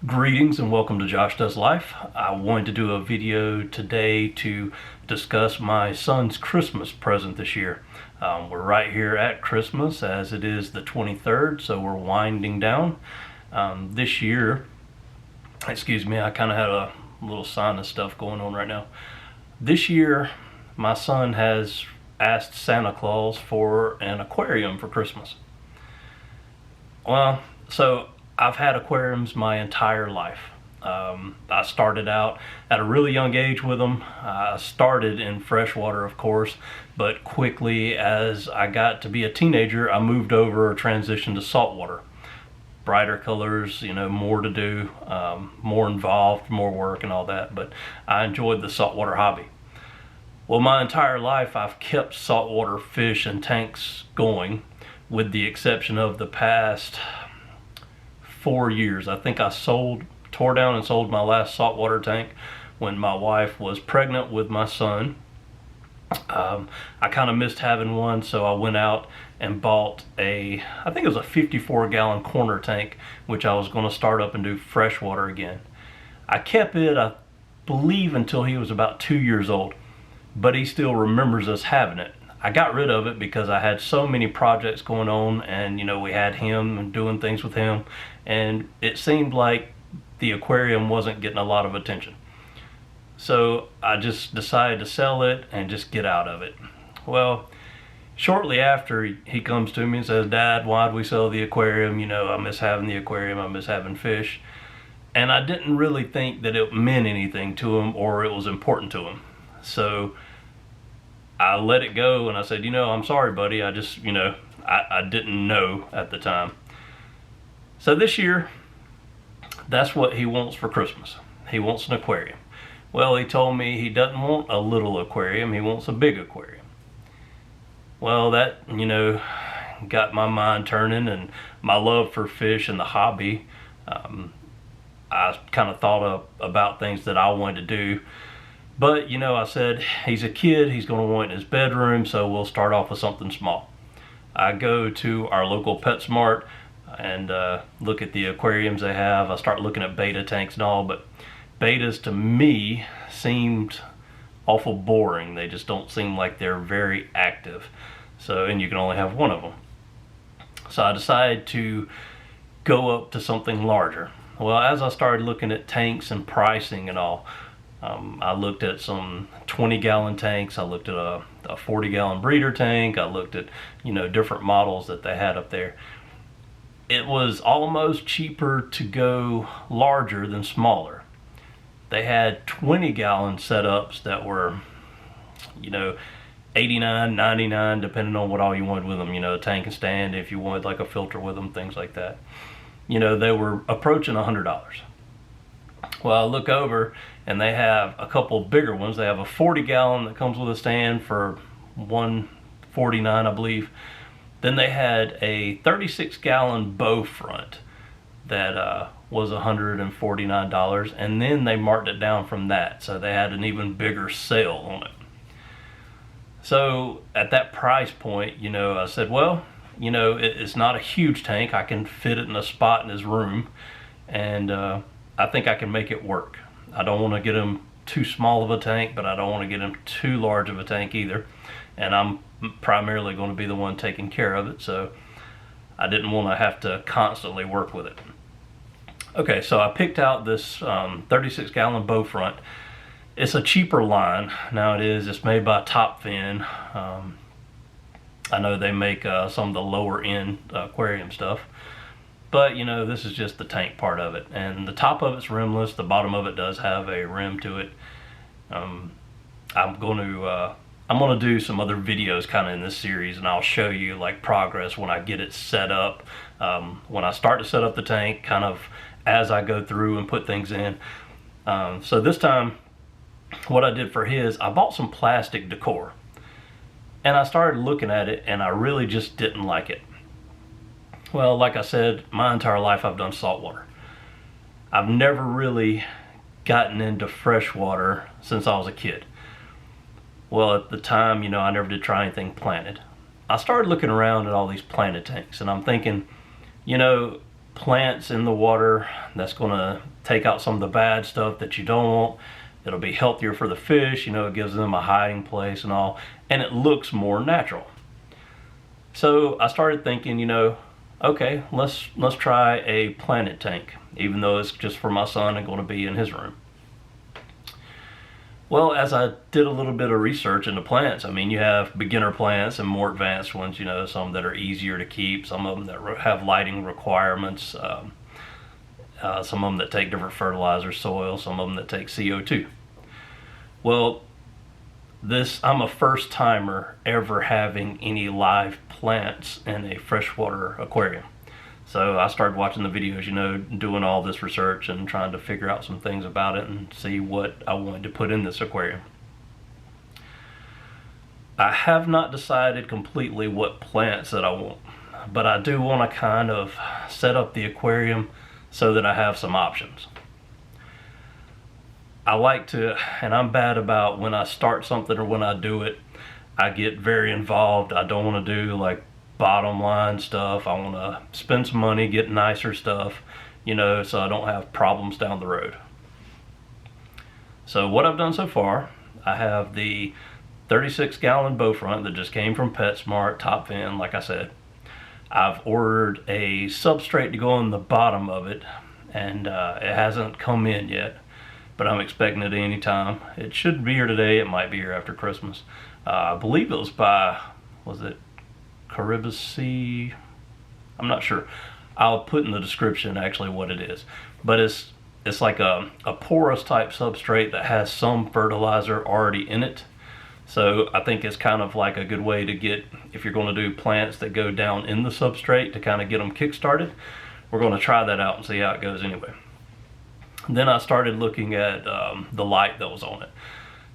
Greetings and welcome to Josh Does Life. I wanted to do a video today to discuss my son's Christmas present this year. We're right here at Christmas as it is the 23rd, so we're winding down. This year, I kind of had a little sinus stuff going on right now. This year, my son has asked Santa Claus for an aquarium for Christmas. So I've had aquariums my entire life. I started out at a really young age with them. I started in freshwater, of course, but quickly as I got to be a teenager, I moved over or transitioned to saltwater. Brighter colors, more to do, more involved, more work and all that, but I enjoyed the saltwater hobby. Well, my entire life I've kept saltwater fish and tanks going, with the exception of the past 4 years. I think I tore down and sold my last saltwater tank when my wife was pregnant with my son. I kind of missed having one, so I went out and bought I think it was a 54-gallon corner tank, which I was going to start up and do freshwater again. I kept it, I believe, until he was about 2 years old, but he still remembers us having it. I got rid of it because I had so many projects going on, and we had him and doing things with him, and it seemed like the aquarium wasn't getting a lot of attention. So I just decided to sell it and just get out of it. Well, shortly after, he comes to me and says, "Dad, why'd we sell the aquarium? I miss having the aquarium, I miss having fish." And I didn't really think that it meant anything to him or it was important to him. So I let it go and I said, "I'm sorry, buddy. I just, I didn't know at the time." So this year, that's what he wants for Christmas. He wants an aquarium. Well, he told me he doesn't want a little aquarium, he wants a big aquarium. Well, that, got my mind turning, and my love for fish and the hobby. I kind of thought about things that I wanted to do. But, I said, he's a kid, he's going to want it in his bedroom, so we'll start off with something small. I go to our local PetSmart and look at the aquariums they have. I start looking at beta tanks and all, but betas to me seemed awful boring. They just don't seem like they're very active. And you can only have one of them. So I decided to go up to something larger. Well, as I started looking at tanks and pricing and all, I looked at some 20-gallon tanks. I looked at a 40-gallon breeder tank. I looked at, different models that they had up there. It was almost cheaper to go larger than smaller. They had 20-gallon setups that were, $89, $99, depending on what all you wanted with them. A tank and stand, if you wanted like a filter with them, things like that. They were approaching $100. Well, I look over and they have a couple bigger ones. They have a 40-gallon that comes with a stand for $149, I believe. Then they had a 36-gallon bow front that was $149, and then they marked it down from that, so they had an even bigger sale on it. So at that price point, I said, well, it's not a huge tank. I can fit it in a spot in his room, and I think I can make it work. I don't want to get him too small of a tank, but I don't want to get him too large of a tank either. And I'm primarily going to be the one taking care of it, so I didn't want to have to constantly work with it. Okay, so I picked out this 36-gallon bow front. It's a cheaper line. Now it's made by Top Fin. I know they make some of the lower end aquarium stuff. But, this is just the tank part of it. And the top of it's rimless. The bottom of it does have a rim to it. I'm going to do some other videos kind of in this series, and I'll show you like progress when I get it set up. When I start to set up the tank, kind of as I go through and put things in. So this time, what I did for his, I bought some plastic decor. And I started looking at it, and I really just didn't like it. Well, like I said, my entire life I've done saltwater. I've never really gotten into freshwater since I was a kid. Well, at the time, I never did try anything planted. I started looking around at all these planted tanks, and I'm thinking, plants in the water. That's going to take out some of the bad stuff that you don't want. It'll be healthier for the fish, it gives them a hiding place and all, and it looks more natural. So I started thinking, okay, let's try a planted tank, even though it's just for my son and going to be in his room. Well, as I did a little bit of research into plants, you have beginner plants and more advanced ones, some that are easier to keep, some of them that have lighting requirements, some of them that take different fertilizer soil, some of them that take CO2. Well, I'm a first timer ever having any live plants in a freshwater aquarium. So I started watching the videos, doing all this research and trying to figure out some things about it and see what I wanted to put in this aquarium. I have not decided completely what plants that I want, but I do want to kind of set up the aquarium so that I have some options. I like to, and I'm bad about when I start something or when I do it, I get very involved. I don't want to do like bottom line stuff. I want to spend some money, get nicer stuff, so I don't have problems down the road. So what I've done so far, I have the 36-gallon bow front that just came from PetSmart, top fin, like I said. I've ordered a substrate to go on the bottom of it, and it hasn't come in yet, but I'm expecting it any time. It should be here today. It might be here after Christmas. I believe it was by, was it Caribbean Sea? I'm not sure. I'll put in the description actually what it is, but it's like a porous type substrate that has some fertilizer already in it. So I think it's kind of like a good way to get, if you're going to do plants that go down in the substrate, to kind of get them kick started. We're going to try that out and see how it goes anyway. Then I started looking at the light that was on it.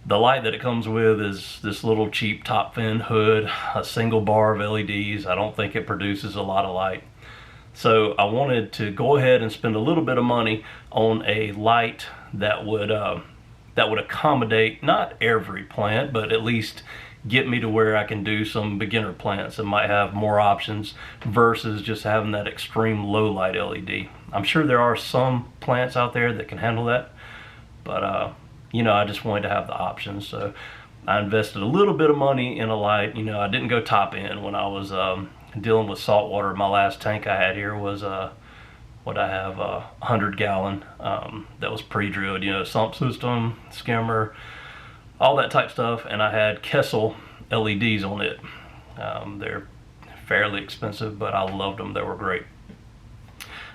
The light that it comes with is this little cheap top fin hood, a single bar of LEDs. I don't think it produces a lot of light. So I wanted to go ahead and spend a little bit of money on a light that would accommodate not every plant, but at least get me to where I can do some beginner plants that might have more options versus just having that extreme low light LED. I'm sure there are some plants out there that can handle that, but I just wanted to have the options. So I invested a little bit of money in a light. I didn't go top end when I was dealing with salt water. My last tank I had here was what I have, 100-gallon that was pre-drilled, sump system, skimmer, all that type stuff, and I had Kessel LEDs on it. They're fairly expensive, but I loved them. They were great.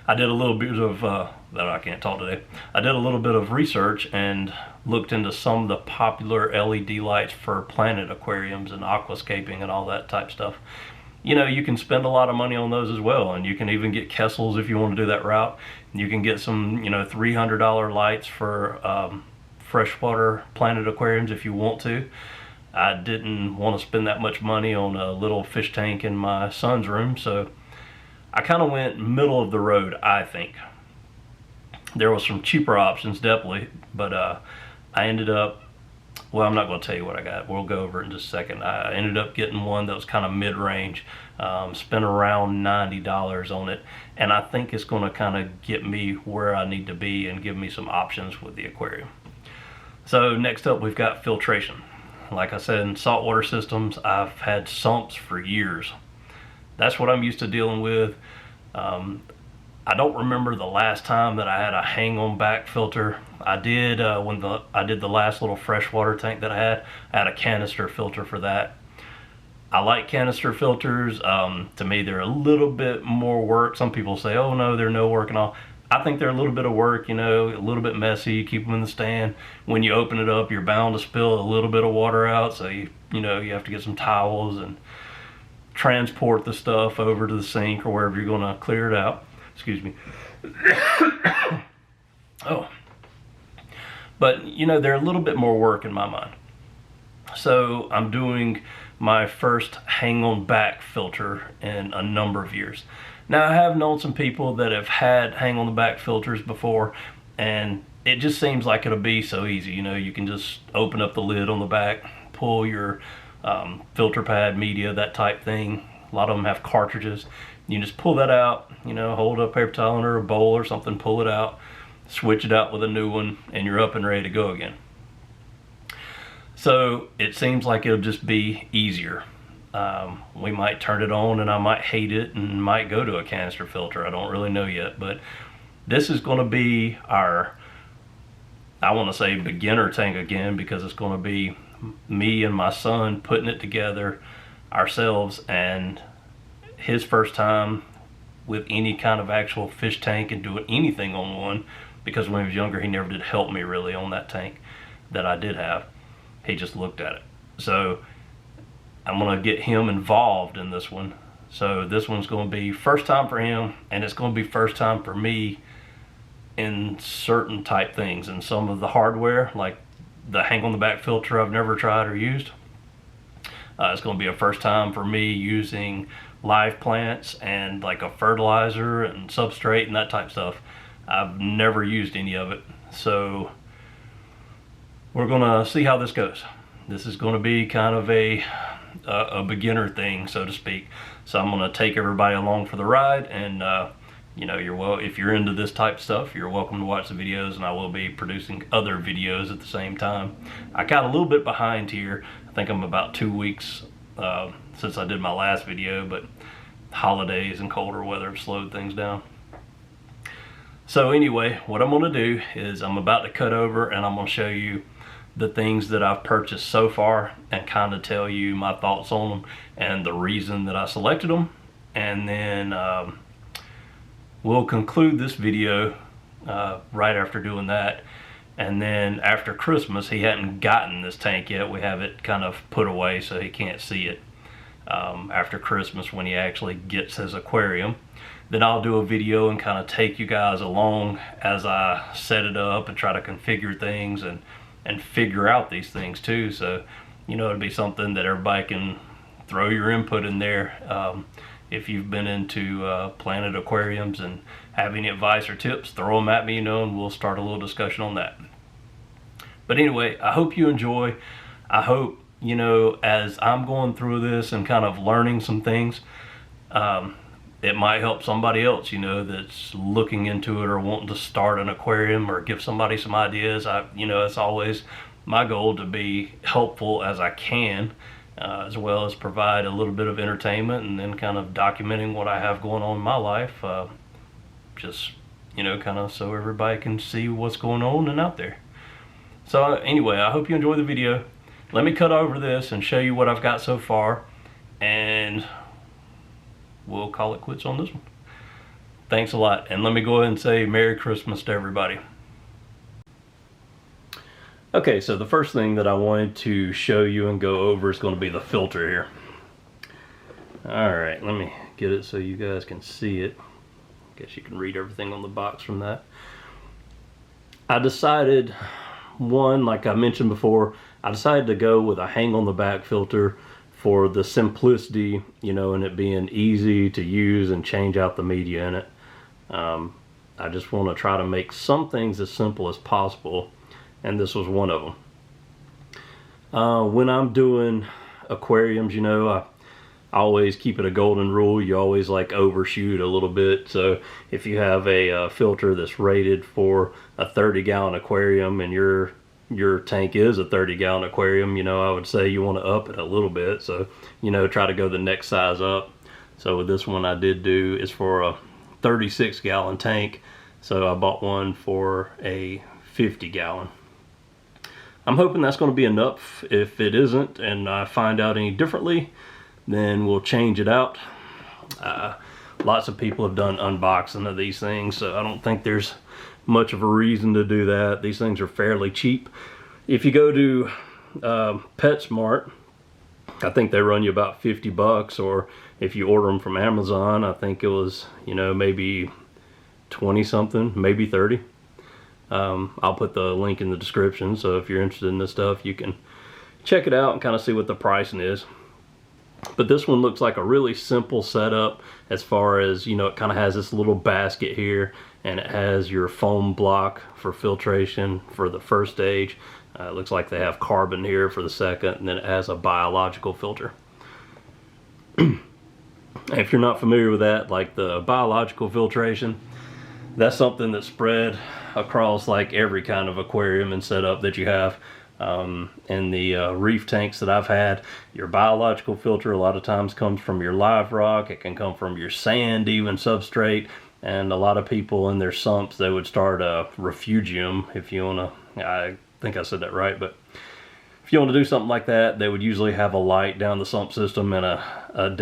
I did a little bit of that I can't talk today. I did a little bit of research and looked into some of the popular LED lights for planted aquariums and aquascaping and all that type stuff. You can spend a lot of money on those as well, and you can even get Kessels if you want to do that route. You can get some, $300 lights for freshwater planted aquariums if you want to. I didn't want to spend that much money on a little fish tank in my son's room, so I kind of went middle of the road, I think. There was some cheaper options, definitely, but I ended up, well, I'm not going to tell you what I got. We'll go over it in just a second. I ended up getting one that was kind of mid-range, spent around $90 on it, and I think it's going to kind of get me where I need to be and give me some options with the aquarium. So next up, we've got filtration. Like I said, in saltwater systems, I've had sumps for years. That's what I'm used to dealing with. I don't remember the last time that I had a hang-on back filter. I did when I did the last little freshwater tank that I had a canister filter for that. I like canister filters. To me, they're a little bit more work. Some people say, oh no, they're no work and all. I think they're a little bit of work, a little bit messy. You keep them in the stand. When you open it up, you're bound to spill a little bit of water out. So you have to get some towels and transport the stuff over to the sink or wherever you're going to clear it out. Excuse me. Oh. But, they're a little bit more work in my mind. So I'm doing my first hang-on back filter in a number of years. Now, I have known some people that have had hang-on-the-back filters before, and it just seems like it'll be so easy. You can just open up the lid on the back, pull your filter pad, media, that type thing. A lot of them have cartridges. You just pull that out, you know, hold a paper towel or a bowl or something, pull it out, switch it out with a new one, and you're up and ready to go again. So it seems like it'll just be easier. We might turn it on and I might hate it and might go to a canister filter. I don't really know yet, but this is going to be our, I want to say beginner tank again, because it's going to be me and my son putting it together ourselves, and his first time with any kind of actual fish tank and doing anything on one, because when he was younger he never did help me really on that tank that I did have. He just looked at it. So I'm going to get him involved in this one. So this one's going to be first time for him, and it's going to be first time for me in certain type things. And some of the hardware, like the hang on the back filter, I've never tried or used. It's going to be a first time for me using live plants and like a fertilizer and substrate and that type of stuff. I've never used any of it. So we're gonna see how this goes. This is gonna be kind of a beginner thing, so to speak. So I'm gonna take everybody along for the ride, and you know, if you're into this type of stuff, you're welcome to watch the videos, and I will be producing other videos at the same time. I got a little bit behind here. I think I'm about 2 weeks since I did my last video, but holidays and colder weather have slowed things down. So anyway, what I'm gonna do is I'm about to cut over and I'm gonna show you the things that I've purchased so far and kind of tell you my thoughts on them and the reason that I selected them. And then we'll conclude this video right after doing that. And then after Christmas, he hadn't gotten this tank yet. We have it kind of put away so he can't see it. After Christmas, when he actually gets his aquarium, then I'll do a video and kind of take you guys along as I set it up and try to configure things and figure out these things too. So, you know, it'd be something that everybody can throw your input in there. If you've been into planted aquariums and have any advice or tips, throw them at me, you know, and we'll start a little discussion on that. But anyway, I hope you enjoy. I hope, you know, as I'm going through this and kind of learning some things, it might help somebody else, you know, that's looking into it or wanting to start an aquarium or give somebody some ideas. You know, it's always my goal to be helpful as I can, as well as provide a little bit of entertainment, and then kind of documenting what I have going on in my life, just, you know, kind of so everybody can see what's going on and out there. So anyway, I hope you enjoy the video. Let me cut over this and show you what I've got so far, and we'll call it quits on this one. Thanks a lot, and let me go ahead and say Merry Christmas to everybody. Okay, so the first thing that I wanted to show you and go over is going to be the filter here. Alright, let me get it so you guys can see it. Guess you can read everything on the box from that. I decided, one, like I mentioned before, I decided to go with a hang on the back filter for the simplicity, you know, and it being easy to use and change out the media in it. I just want to try to make some things as simple as possible, and this was one of them. When I'm doing aquariums, you know, I always keep it a golden rule. You always like overshoot a little bit. So if you have a filter that's rated for a 30-gallon aquarium and your tank is a 30-gallon aquarium, you know, I would say you want to up it a little bit. So, you know, try to go the next size up. So with this one I did do is for a 36-gallon tank. So I bought one for a 50-gallon. I'm hoping that's going to be enough. If it isn't and I find out any differently, then we'll change it out. Lots of people have done unboxing of these things, so I don't think there's much of a reason to do that. These things are fairly cheap. If you go to PetSmart, I think they run you about 50 bucks, or if you order them from Amazon, I think it was, you know, maybe 20 something, maybe 30. I'll put the link in the description, so if you're interested in this stuff, you can check it out and kind of see what the pricing is. But this one looks like a really simple setup as far as, you know, it kind of has this little basket here, and it has your foam block for filtration for the first stage. It looks like they have carbon here for the second, and then it has a biological filter. If you're not familiar with that, like the biological filtration, that's something that's spread across like every kind of aquarium and setup that you have. In the reef tanks that I've had, your biological filter a lot of times comes from your live rock. It can come from your sand, even substrate. And a lot of people in their sumps, they would start a refugium, if you want to, I think I said that right, but if you want to do something like that, they would usually have a light down the sump system and a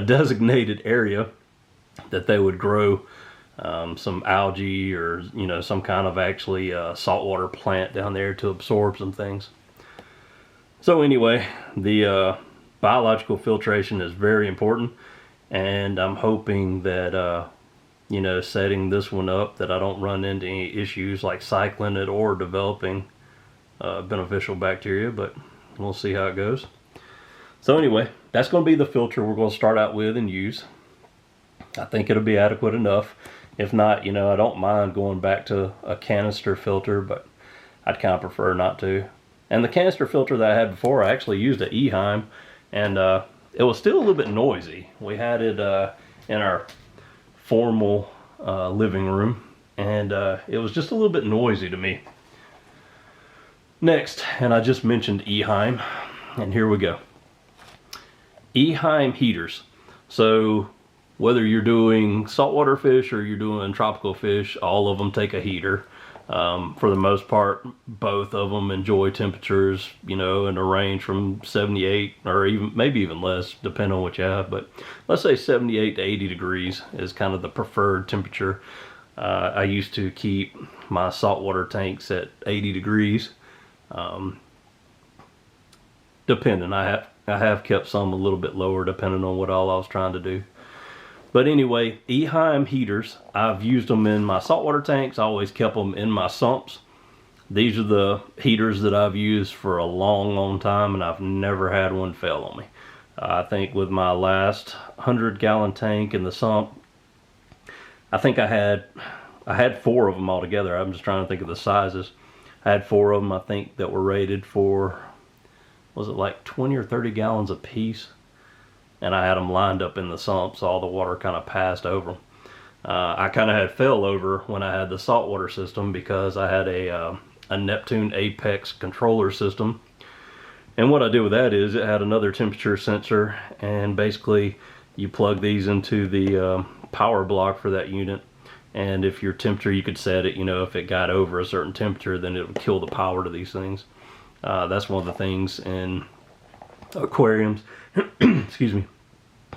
designated area that they would grow some algae or some kind of actually saltwater plant down there to absorb some things. So anyway, the biological filtration is very important, and I'm hoping that setting this one up, that I don't run into any issues like cycling it or developing beneficial bacteria, but we'll see how it goes. So anyway, that's going to be the filter we're going to start out with and use. I think it'll be adequate enough. If not, I don't mind going back to a canister filter, but I'd kind of prefer not to. And the canister filter that I had before, I actually used an Eheim, and it was still a little bit noisy. We had it in our formal living room, and it was just a little bit noisy to me. Next, and I just mentioned Eheim, and here we go. Eheim heaters. So whether you're doing saltwater fish or you're doing tropical fish, all of them take a heater. For the most part, both of them enjoy temperatures, in a range from 78 or even maybe even less, depending on what you have. But let's say 78 to 80 degrees is kind of the preferred temperature. I used to keep my saltwater tanks at 80 degrees. Depending, I have kept some a little bit lower depending on what all I was trying to do. But anyway, Eheim heaters, I've used them in my saltwater tanks. I always kept them in my sumps. These are the heaters that I've used for a long time, and I've never had one fail on me. I think with my last 100-gallon tank in the sump, I think I had 4 of them altogether. I'm just trying to think of the sizes. I had 4 of them, I think, that were rated for, was it like 20 or 30 gallons a piece? And I had them lined up in the sump, so all the water kind of passed over them. I kind of had failover when I had the saltwater system, because I had a Neptune Apex controller system. And what I did with that is it had another temperature sensor, and basically you plug these into the power block for that unit. And if your temperature, you could set it, if it got over a certain temperature, then it would kill the power to these things. That's one of the things in aquariums, excuse me,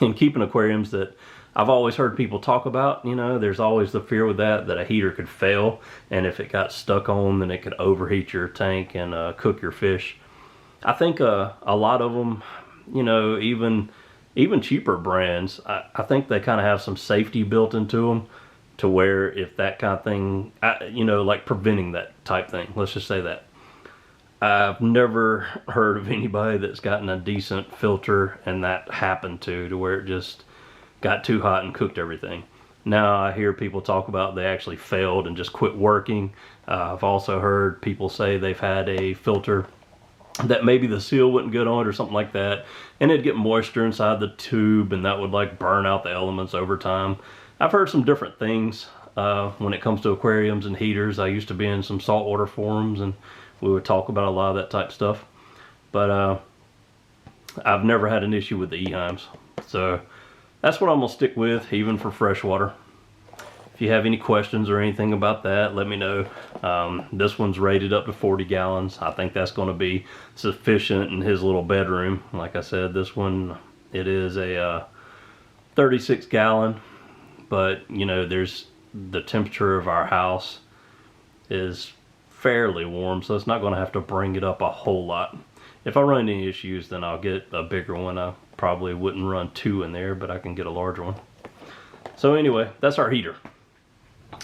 in keeping aquariums that I've always heard people talk about. There's always the fear with that a heater could fail, and if it got stuck on, then it could overheat your tank and cook your fish. I think a lot of them, even cheaper brands, I think they kind of have some safety built into them, to where if that kind of thing, like preventing that type thing, let's just say that. I've never heard of anybody that's gotten a decent filter and that happened to where it just got too hot and cooked everything. Now I hear people talk about they actually failed and just quit working. I've also heard people say they've had a filter that maybe the seal wasn't good on it or something like that, and it'd get moisture inside the tube, and that would like burn out the elements over time. I've heard some different things when it comes to aquariums and heaters. I used to be in some saltwater forums, and we would talk about a lot of that type of stuff. But I've never had an issue with the Eheims. So that's what I'm going to stick with, even for freshwater. If you have any questions or anything about that, let me know. This one's rated up to 40 gallons. I think that's going to be sufficient in his little bedroom. Like I said, this one, it is a 36 gallon. But, there's the temperature of our house is fairly warm, so it's not going to have to bring it up a whole lot. If I run into any issues, then I'll get a bigger one. I probably wouldn't run 2 in there, but I can get a larger one. So anyway, that's our heater.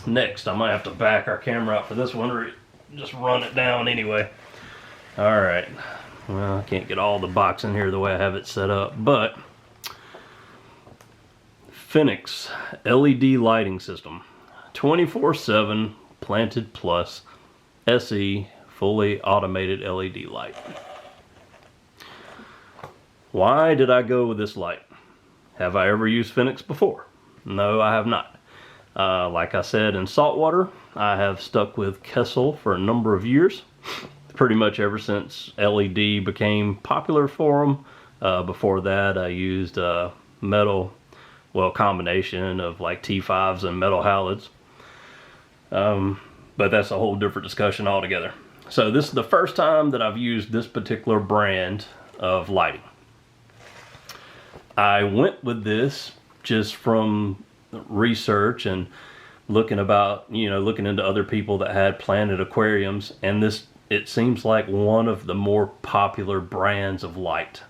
Next, I might have to back our camera out for this one, or just run it down anyway. All right. Well, I can't get all the box in here the way I have it set up, but Phoenix LED lighting system, 24/7 Planted Plus SE fully automated LED light. Why did I go with this light? Have I ever used Phoenix before? No, I have not. Like I said, in saltwater, I have stuck with Kessel for a number of years. Pretty much ever since LED became popular for them. Before that, I used metal, well, combination of like T5s and metal halides. But that's a whole different discussion altogether. So this is the first time that I've used this particular brand of lighting. I went with this just from research and looking into other people that had planted aquariums, and this, it seems like one of the more popular brands of light.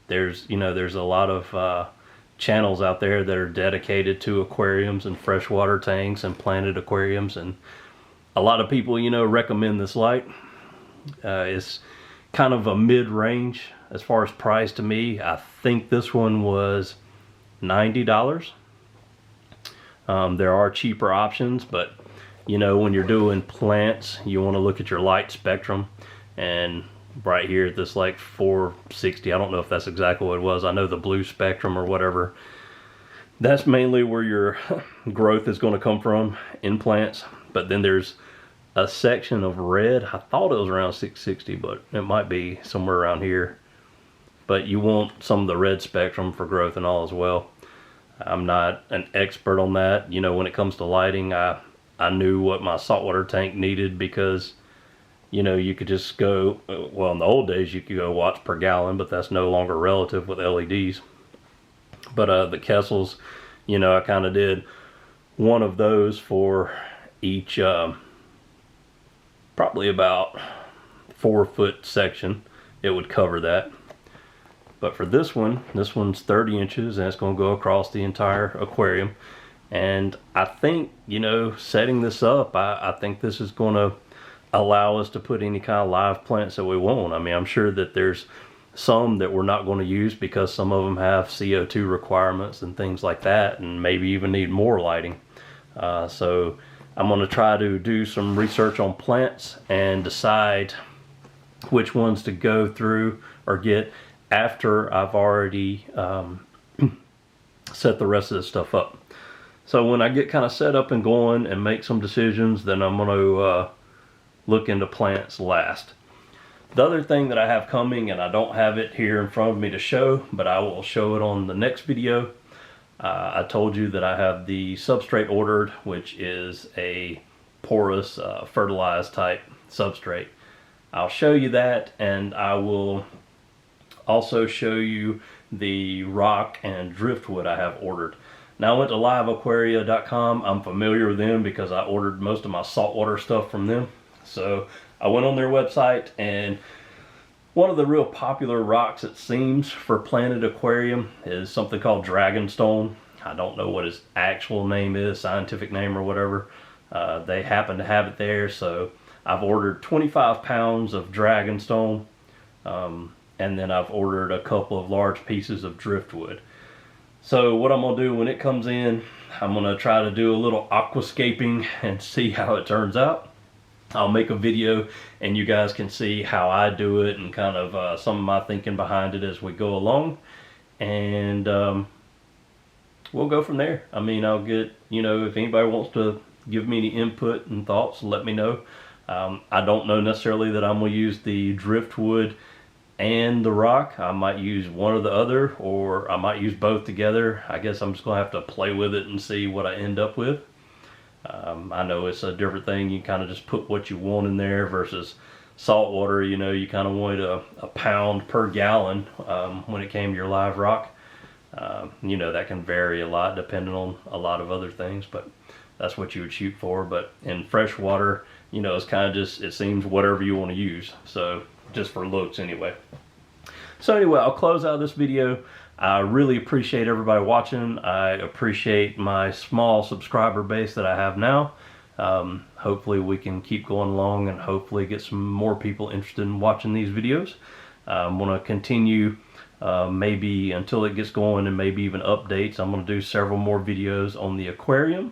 There's a lot of channels out there that are dedicated to aquariums and freshwater tanks and planted aquariums, and a lot of people recommend this light. It's kind of a mid-range as far as price to me. I think this one was $90. There are cheaper options, but when you're doing plants, you want to look at your light spectrum, and right here at this like 460, I don't know if that's exactly what it was. I know the blue spectrum or whatever, that's mainly where your growth is going to come from in plants. But then there's a section of red. I thought it was around 660, but it might be somewhere around here. But you want some of the red spectrum for growth and all as well. I'm not an expert on that. When it comes to lighting, I knew what my saltwater tank needed, because you could just go, well, in the old days you could go watts per gallon, but that's no longer relative with LEDs. But the Kessels, I kind of did one of those for each probably about 4-foot section. It would cover that. But for this one's 30 inches, and it's going to go across the entire aquarium. And I think, setting this up, I think this is going to allow us to put any kind of live plants that we want. I mean, I'm sure that there's some that we're not going to use because some of them have CO2 requirements and things like that, and maybe even need more lighting. So I'm going to try to do some research on plants and decide which ones to go through or get after I've already set the rest of this stuff up. So when I get kind of set up and going and make some decisions, then I'm going to look into plants last. The other thing that I have coming, and I don't have it here in front of me to show, but I will show it on the next video. I told you that I have the substrate ordered, which is a porous fertilized type substrate. I'll show you that, and I will also show you the rock and driftwood I have ordered. Now I went to liveaquaria.com. I'm familiar with them because I ordered most of my saltwater stuff from them. So I went on their website, and one of the real popular rocks, it seems, for planted aquarium is something called dragonstone. I don't know what its actual name is, scientific name or whatever. They happen to have it there, so I've ordered 25 pounds of dragonstone, and then I've ordered a couple of large pieces of driftwood. So what I'm going to do when it comes in, I'm going to try to do a little aquascaping and see how it turns out. I'll make a video and you guys can see how I do it and kind of some of my thinking behind it as we go along. And we'll go from there. I mean, I'll get, if anybody wants to give me any input and thoughts, let me know. I don't know necessarily that I'm going to use the driftwood and the rock. I might use one or the other, or I might use both together. I guess I'm just going to have to play with it and see what I end up with. I know it's a different thing. You kind of just put what you want in there versus salt water. You kind of wanted a pound per gallon when it came to your live rock. That can vary a lot depending on a lot of other things, but that's what you would shoot for. But in freshwater, it's kind of just, it seems, whatever you want to use. So just for looks anyway. So anyway, I'll close out this video. I really appreciate everybody watching. I appreciate my small subscriber base that I have now. Hopefully we can keep going along and hopefully get some more people interested in watching these videos. I'm going to continue maybe until it gets going, and maybe even updates. I'm going to do several more videos on the aquarium.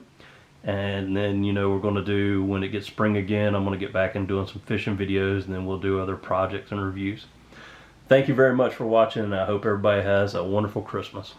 And then, we're going to do, when it gets spring again, I'm going to get back and doing some fishing videos, and then we'll do other projects and reviews. Thank you very much for watching, and I hope everybody has a wonderful Christmas.